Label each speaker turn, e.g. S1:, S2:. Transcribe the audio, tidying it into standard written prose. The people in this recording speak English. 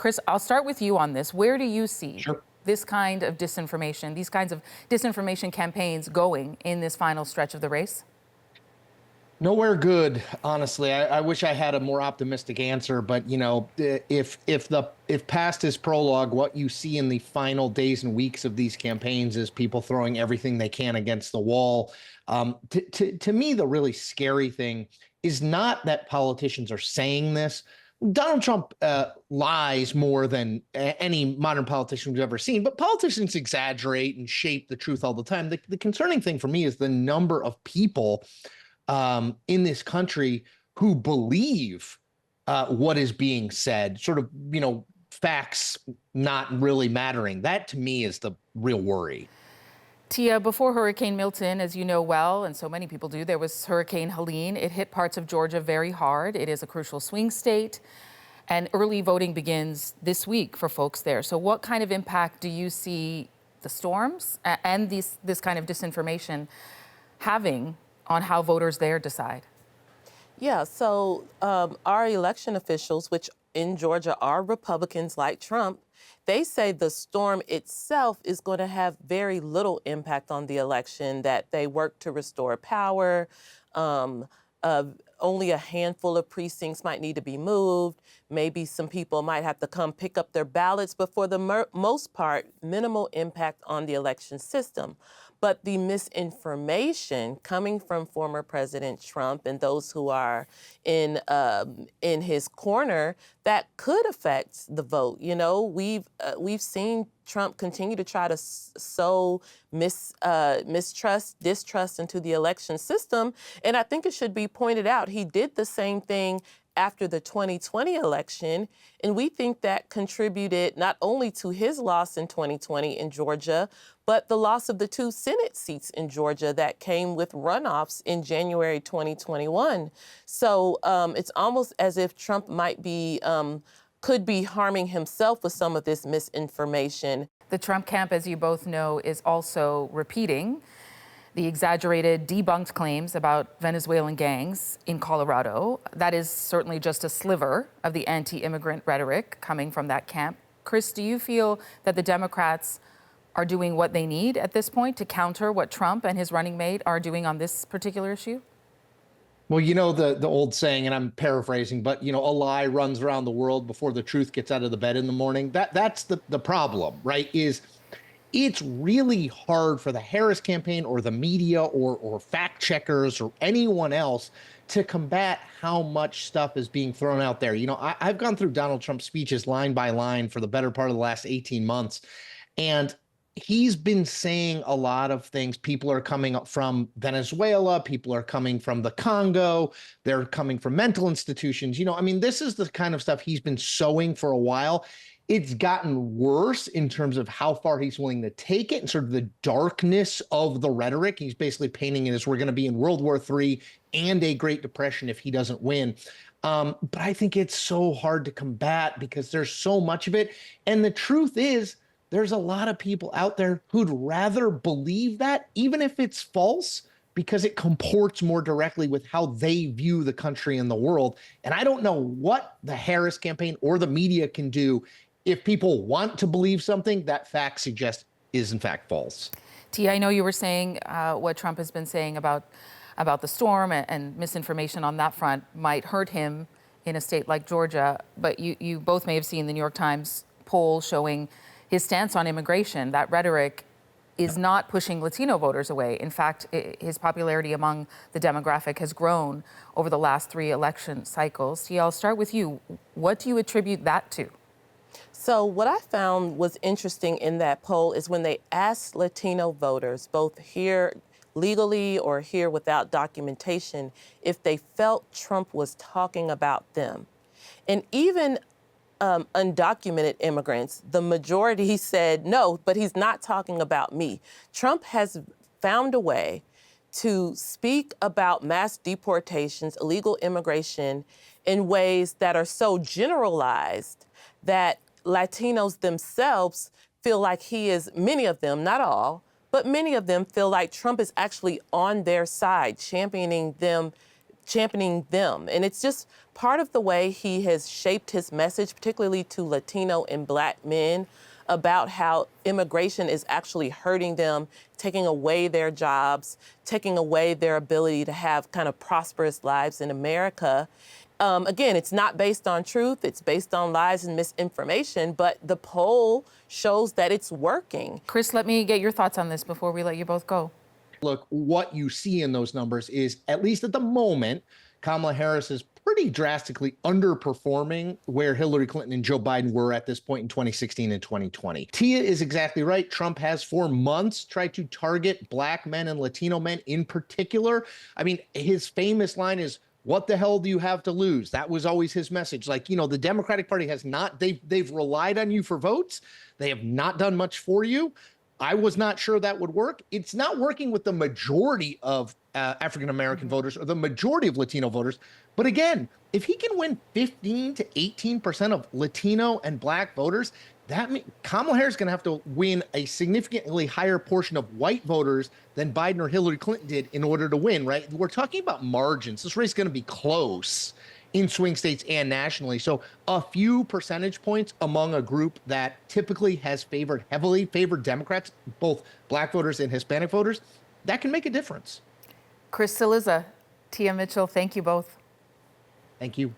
S1: Chris, I'll start with you on this. Where do you see
S2: Sure.
S1: this kind of disinformation, these kinds of disinformation campaigns going in this final stretch of the race?
S2: Nowhere good, honestly. I wish I had a more optimistic answer, but if past is prologue, what you see in the final days and weeks of these campaigns is people throwing everything they can against the wall. To me, the really scary thing is not that politicians are saying this. Donald Trump lies more than any modern politician we've ever seen, but politicians exaggerate and shape the truth all the time. The concerning thing for me is the number of people in this country who believe what is being said, sort of, facts not really mattering. That to me is the real worry.
S1: Tia, before Hurricane Milton, as you know well, and so many people do, there was Hurricane Helene. It hit parts of Georgia very hard. It is a crucial swing state, and early voting begins this week for folks there. So what kind of impact do you see the storms and this kind of disinformation having on how voters there decide?
S3: Yeah, so our election officials, which in Georgia are Republicans like Trump, they say the storm itself is going to have very little impact on the election, that they work to restore power. Only a handful of precincts might need to be moved. Maybe some people might have to come pick up their ballots, but for the most part, minimal impact on the election system. But the misinformation coming from former President Trump and those who are in his corner, that could affect the vote. You know, we've seen Trump continue to try to sow mistrust, distrust into the election system, and I think it should be pointed out he did the same thing after the 2020 election, and we think that contributed not only to his loss in 2020 in Georgia, but the loss of the 2 Senate seats in Georgia that came with runoffs in January 2021. So it's almost as if Trump might be, could be harming himself with some of this misinformation.
S1: The Trump camp, as you both know, is also repeating the exaggerated, debunked claims about Venezuelan gangs in Colorado. That is certainly just a sliver of the anti-immigrant rhetoric coming from that camp. Chris, do you feel that the Democrats are doing what they need at this point to counter what Trump and his running mate are doing on this particular issue?
S2: Well, the old saying, and I'm paraphrasing, but a lie runs around the world before the truth gets out of the bed in the morning. That's the problem, right? It's really hard for the Harris campaign or the media or fact checkers or anyone else to combat how much stuff is being thrown out there. I've gone through Donald Trump's speeches line by line for the better part of the last 18 months, and he's been saying a lot of things. People are coming up from Venezuela. People are coming from the Congo. They're coming from mental institutions. This is the kind of stuff he's been sowing for a while. It's gotten worse in terms of how far he's willing to take it and sort of the darkness of the rhetoric. He's basically painting it as we're going to be in World War III and a Great Depression if he doesn't win. But I think it's so hard to combat because there's so much of it. And the truth is, there's a lot of people out there who'd rather believe that, even if it's false, because it comports more directly with how they view the country and the world. And I don't know what the Harris campaign or the media can do if people want to believe something that facts suggest is in fact false.
S1: Tia, I know you were saying what Trump has been saying about the storm and misinformation on that front might hurt him in a state like Georgia, but you both may have seen the New York Times poll showing his stance on immigration. That rhetoric is not pushing Latino voters away. In fact, his popularity among the demographic has grown over the last 3 election cycles. Tia, I'll start with you. What do you attribute that to?
S3: So what I found was interesting in that poll is when they asked Latino voters, both here legally or here without documentation, if they felt Trump was talking about them. And even undocumented immigrants, the majority said, no, but he's not talking about me. Trump has found a way to speak about mass deportations, illegal immigration, in ways that are so generalized that Latinos themselves feel like he is, many of them, not all, but many of them feel like Trump is actually on their side, championing them. And it's just part of the way he has shaped his message, particularly to Latino and Black men, about how immigration is actually hurting them, taking away their jobs, taking away their ability to have kind of prosperous lives in America. Again, it's not based on truth, it's based on lies and misinformation, but the poll shows that it's working.
S1: Chris, let me get your thoughts on this before we let you both go.
S2: Look, what you see in those numbers is, at least at the moment, Kamala Harris is pretty drastically underperforming where Hillary Clinton and Joe Biden were at this point in 2016 and 2020. Tia is exactly right. Trump has for months tried to target Black men and Latino men in particular. I mean, his famous line is, "What the hell do you have to lose?" That was always his message. Like, you know, the Democratic Party has not, they've relied on you for votes. They have not done much for you. I was not sure that would work. It's not working with the majority of African-American voters or the majority of Latino voters. But again, if he can win 15 to 18% of Latino and Black voters, that means Kamala Harris is going to have to win a significantly higher portion of white voters than Biden or Hillary Clinton did in order to win, right? We're talking about margins. This race is going to be close in swing states and nationally. So a few percentage points among a group that typically has heavily favored Democrats, both Black voters and Hispanic voters, that can make a difference.
S1: Chris Cillizza, Tia Mitchell, thank you both.
S2: Thank you.